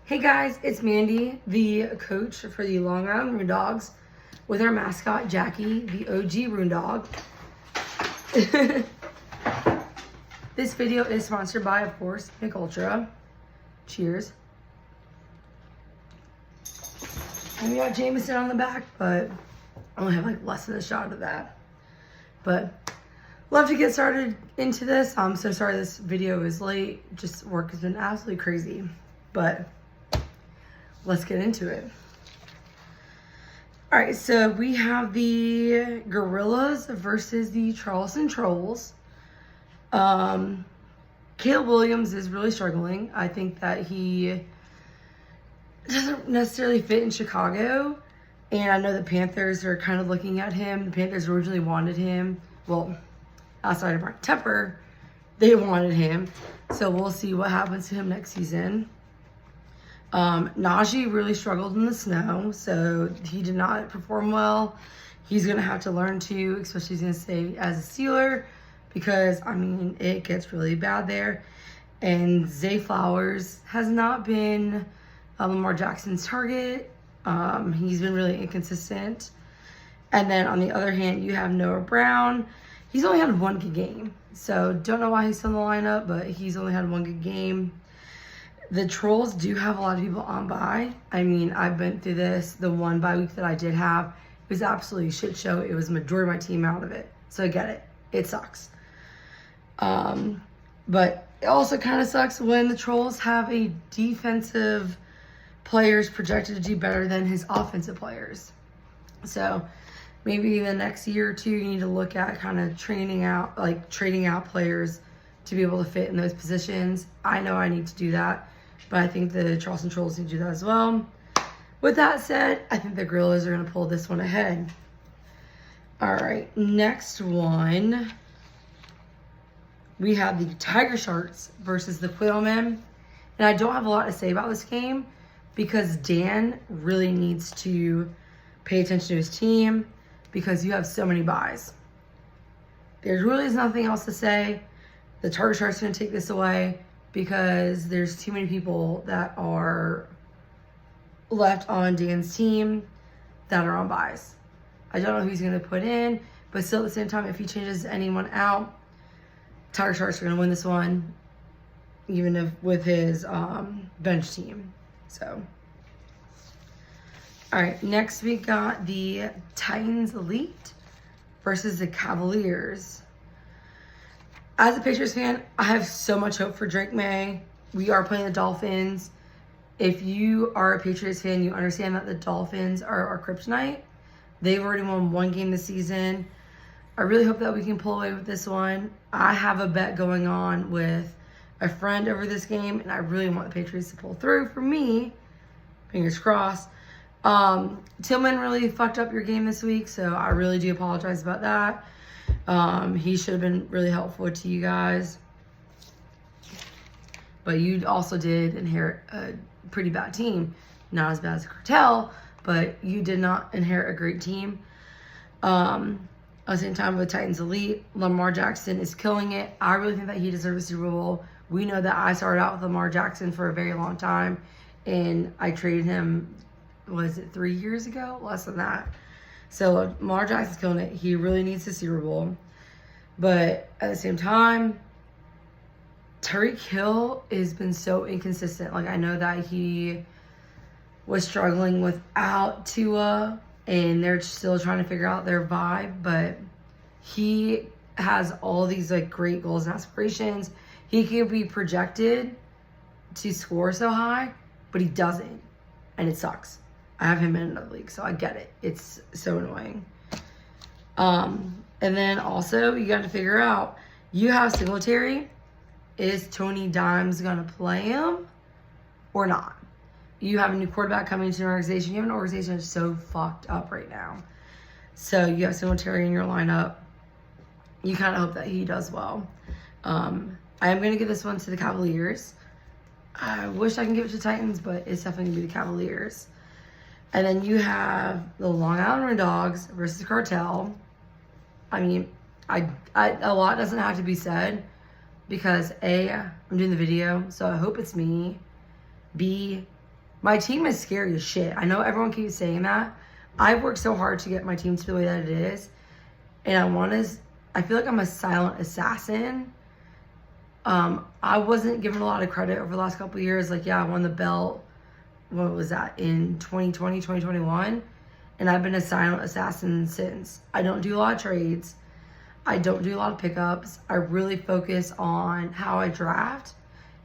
Hey guys, it's Mandy, the coach for the Long Island Rune Dogs, with our mascot Jackie, the OG Rune Dog. This video is sponsored by, of course, Mick Ultra. Cheers. And we got Jameson on the back, but I only have like less than a shot of that. But love to get started into this. I'm so sorry this video is late. Just work has been absolutely crazy, but let's get into it. All right, so we have the Gorillas versus the Charleston Trolls. Caleb Williams is really struggling. I think that he doesn't necessarily fit in Chicago. And I know the Panthers are kind of looking at him. The Panthers originally wanted him. Well, outside of Mark Tepper, they wanted him. So we'll see what happens to him next season. Najee really struggled in the snow, so he did not perform well. He's going to have to learn to, especially he's going to stay as a Steeler, because, I mean, it gets really bad there. And Zay Flowers has not been Lamar Jackson's target. He's been really inconsistent. And then on the other hand, you have Noah Brown. He's only had one good game, so don't know why he's still in the lineup, but he's only had one good game. The Trolls do have a lot of people on bye. I mean, I've been through this. The one bye week that I did have, it was absolutely a shit show. It was the majority of my team out of it. So I get it. It sucks. But it also kind of sucks when the Trolls have a defensive players projected to do better than his offensive players. So maybe the next year or two, you need to look at kind of trading out players to be able to fit in those positions. I know I need to do that, but I think the Charleston Trolls need to do that as well. With that said, I think the Gorillas are going to pull this one ahead. All right, next one. We have the Tiger Sharks versus the Quailmen. And I don't have a lot to say about this game because Dan really needs to pay attention to his team because you have so many buys. There really is nothing else to say. The Tiger Sharks are going to take this away because there's too many people that are left on Dan's team that are on buys. I don't know who he's going to put in, but still at the same time, if he changes anyone out, Tiger Sharks are going to win this one, even if with his bench team. So, all right, next we got the Titans Elite versus the Cavaliers. As a Patriots fan, I have so much hope for Drake May. We are playing the Dolphins. If you are a Patriots fan, you understand that the Dolphins are our kryptonite. They've already won one game this season. I really hope that we can pull away with this one. I have a bet going on with a friend over this game, and I really want the Patriots to pull through for me. Fingers crossed. Tillman really fucked up your game this week, so I really do apologize about that. He should have been really helpful to you guys. But you also did inherit a pretty bad team. Not as bad as Cartel, but you did not inherit a great team. At the same time with Titans Elite, Lamar Jackson is killing it. I really think that he deserves a Super Bowl. We know that I started out with Lamar Jackson for a very long time, and I traded him, was it 3 years ago? Less than that. So Lamar Jackson's killing it. He really needs the Super Bowl. But at the same time, Tyreek Hill has been so inconsistent. Like, I know that he was struggling without Tua, and they're still trying to figure out their vibe, but he has all these like great goals and aspirations. He could be projected to score so high, but he doesn't, and it sucks. I have him in another league, so I get it. It's so annoying. And then also you got to figure out, you have Singletary. Is Tony Dimes going to play him or not? You have a new quarterback coming into an organization. You have an organization that's so fucked up right now. So you have Singletary in your lineup. You kind of hope that he does well. I am going to give this one to the Cavaliers. I wish I can give it to Titans, but it's definitely going to be the Cavaliers. And then you have the Long Island Rune Dogs versus Cartel. I mean, a lot doesn't have to be said because A, I'm doing the video, so I hope it's me. B, My team is scary as shit. I know everyone keeps saying that. I've worked so hard to get my team to the way that it is. And I feel like I'm a silent assassin. I wasn't given a lot of credit over the last couple of years. Like, yeah, I won the belt. What was that? In 2020, 2021. And I've been a silent assassin since. I don't do a lot of trades. I don't do a lot of pickups. I really focus on how I draft.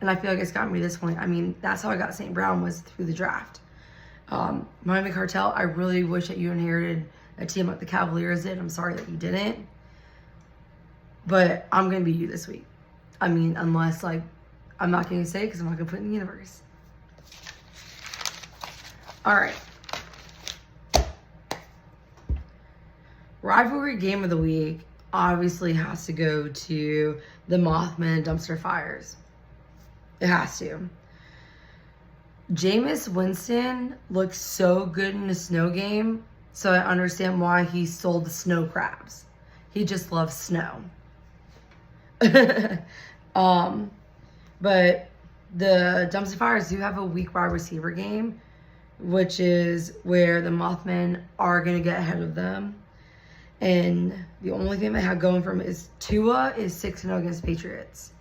And I feel like it's gotten me to this point. I mean, that's how I got St. Brown, was through the draft. Miami Cartel, I really wish that you inherited a team like the Cavaliers did. I'm sorry that you didn't. But I'm going to be you this week. I mean, unless, like, I'm not going to say it because I'm not going to put it in the universe. All right. Rivalry game of the week obviously has to go to the Mothman Dumpster Fires. It has to. Jameis Winston looks so good in the snow game, so I understand why he sold the snow crabs. He just loves snow. But the Dumpster Fires do have a weak wide receiver game, which is where the Mothmen are going to get ahead of them. And the only thing they have going for them is Tua is 6-0 against Patriots.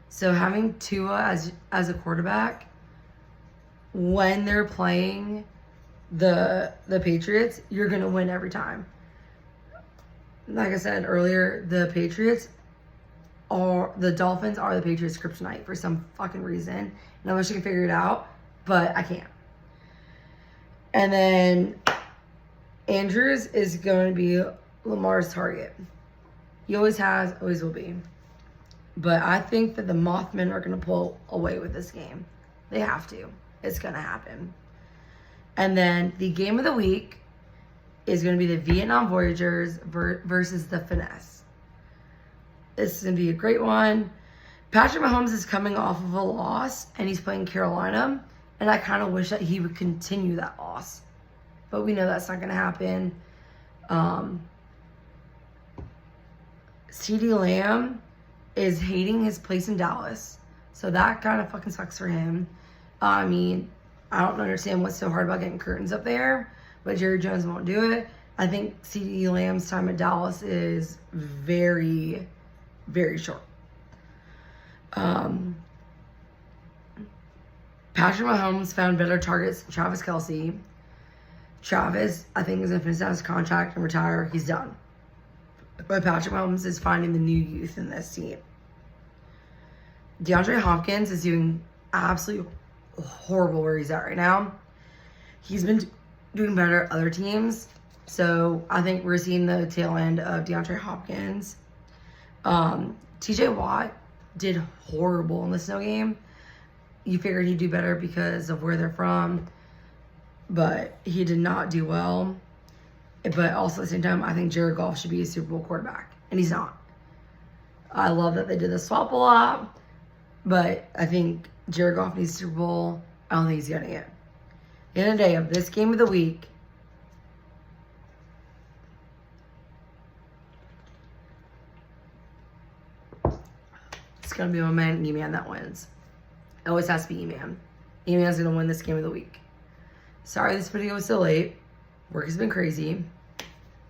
So having Tua as a quarterback when they're playing the Patriots, you're going to win every time. Like I said earlier, the Dolphins are the Patriots' kryptonite for some fucking reason. And I wish I could figure it out, but I can't. And then Andrews is going to be Lamar's target. He always has, always will be. But I think that the Mothmen are going to pull away with this game. They have to. It's going to happen. And then the game of the week is going to be the Vietnam Voyagers versus the Finesse. This is going to be a great one. Patrick Mahomes is coming off of a loss, and he's playing Carolina. And I kind of wish that he would continue that loss. But we know that's not going to happen. CeeDee Lamb is hating his place in Dallas. So that kind of fucking sucks for him. I mean, I don't understand what's so hard about getting curtains up there, but Jerry Jones won't do it. I think CeeDee Lamb's time at Dallas is very, very short. Patrick Mahomes found better targets than Travis Kelce. Travis, I think, is going to finish out his contract and retire. He's done. But Patrick Mahomes is finding the new youth in this team. DeAndre Hopkins is doing absolutely horrible where he's at right now. He's been doing better at other teams. So I think we're seeing the tail end of DeAndre Hopkins. TJ Watt did horrible in the snow game. You figured he'd do better because of where they're from. But he did not do well. But also at the same time, I think Jared Goff should be a Super Bowl quarterback. And he's not. I love that they did the swap a lot. But I think Jared Goff needs Super Bowl. I don't think he's getting it. At the end of the day of this game of the week, it's going to be my man, E-Man, that wins. It always has to be E-Man. E-Man's going to win this game of the week. Sorry this video was so late. Work has been crazy.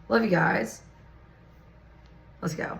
Love you guys. Let's go.